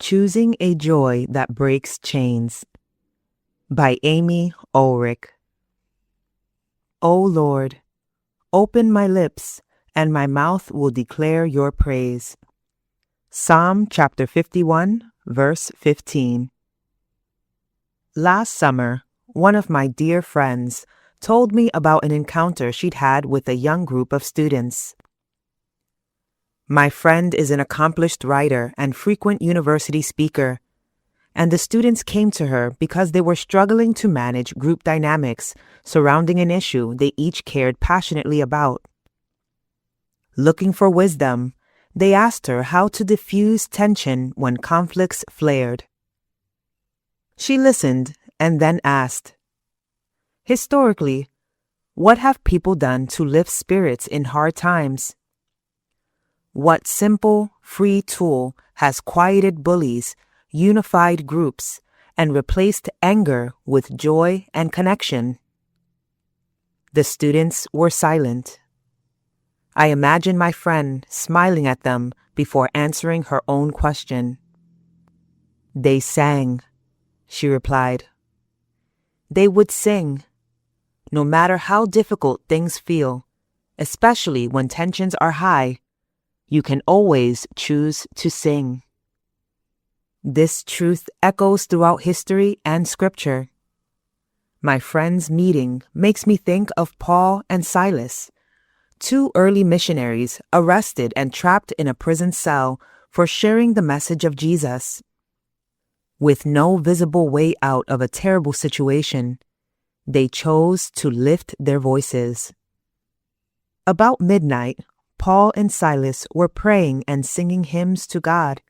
Choosing a Joy That Breaks Chains by Amy Olrick. O Lord, open my lips, and my mouth will declare your praise. Psalm chapter 51, verse 15. Last summer, one of my dear friends told me about an encounter she'd had with a young group of students. My friend is an accomplished writer and frequent university speaker, and the students came to her because they were struggling to manage group dynamics surrounding an issue they each cared passionately about. Looking for wisdom, they asked her how to diffuse tension when conflicts flared. She listened and then asked, "Historically, what have people done to lift spirits in hard times? What simple, free tool has quieted bullies, unified groups, and replaced anger with joy and connection?" The students were silent. I imagined my friend smiling at them before answering her own question. "They sang," she replied. They would sing, no matter how difficult things feel, especially when tensions are high. You can always choose to sing. This truth echoes throughout history and scripture. My friend's meeting makes me think of Paul and Silas, two early missionaries arrested and trapped in a prison cell for sharing the message of Jesus. With no visible way out of a terrible situation, they chose to lift their voices. About midnight, Paul and Silas were praying and singing hymns to God,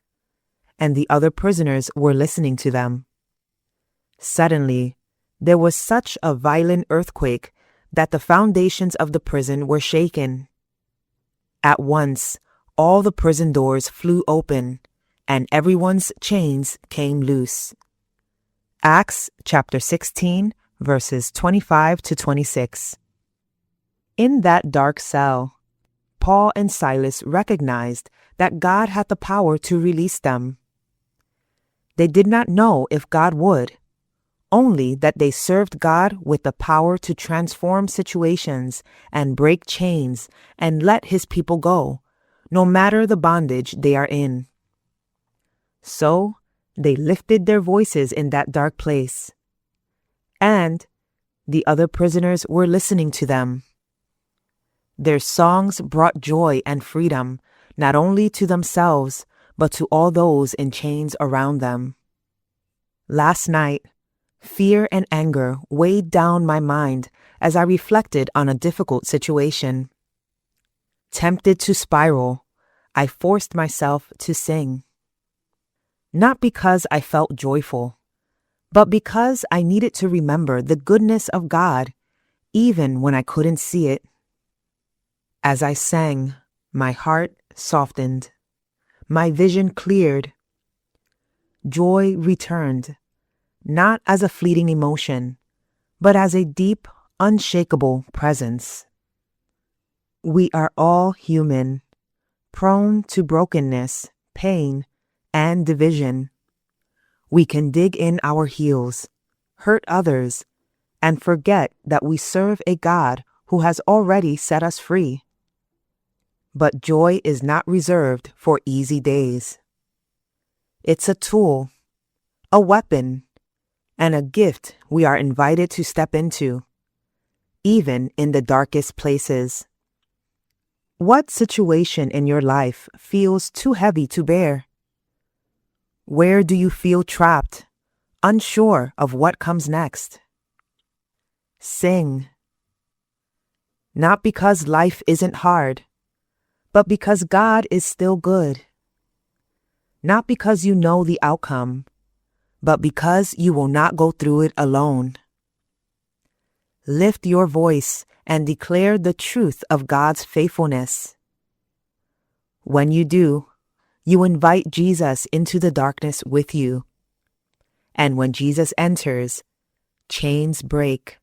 and the other prisoners were listening to them. Suddenly, there was such a violent earthquake that the foundations of the prison were shaken. At once, all the prison doors flew open, and everyone's chains came loose. Acts chapter 16, verses 25 to 26. In that dark cell, Paul and Silas recognized that God had the power to release them. They did not know if God would, only that they served God with the power to transform situations and break chains and let his people go, no matter the bondage they are in. So they lifted their voices in that dark place, and the other prisoners were listening to them. Their songs brought joy and freedom, not only to themselves, but to all those in chains around them. Last night, fear and anger weighed down my mind as I reflected on a difficult situation. Tempted to spiral, I forced myself to sing. Not because I felt joyful, but because I needed to remember the goodness of God, even when I couldn't see it. As I sang, my heart softened. My vision cleared. Joy returned, not as a fleeting emotion, but as a deep, unshakable presence. We are all human, prone to brokenness, pain, and division. We can dig in our heels, hurt others, and forget that we serve a God who has already set us free. But joy is not reserved for easy days. It's a tool, a weapon, and a gift we are invited to step into, even in the darkest places. What situation in your life feels too heavy to bear? Where do you feel trapped, unsure of what comes next? Sing. Not because life isn't hard, but because God is still good. Not because you know the outcome, but because you will not go through it alone. Lift your voice and declare the truth of God's faithfulness. When you do, you invite Jesus into the darkness with you. And when Jesus enters, chains break,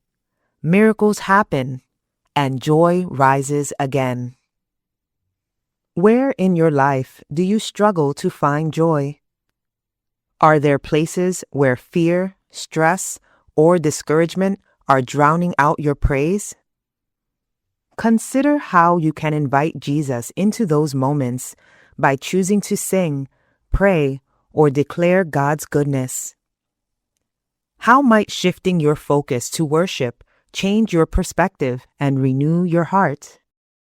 miracles happen, and joy rises again. Where in your life do you struggle to find joy? Are there places where fear, stress, or discouragement are drowning out your praise? Consider how you can invite Jesus into those moments by choosing to sing, pray, or declare God's goodness. How might shifting your focus to worship change your perspective and renew your heart?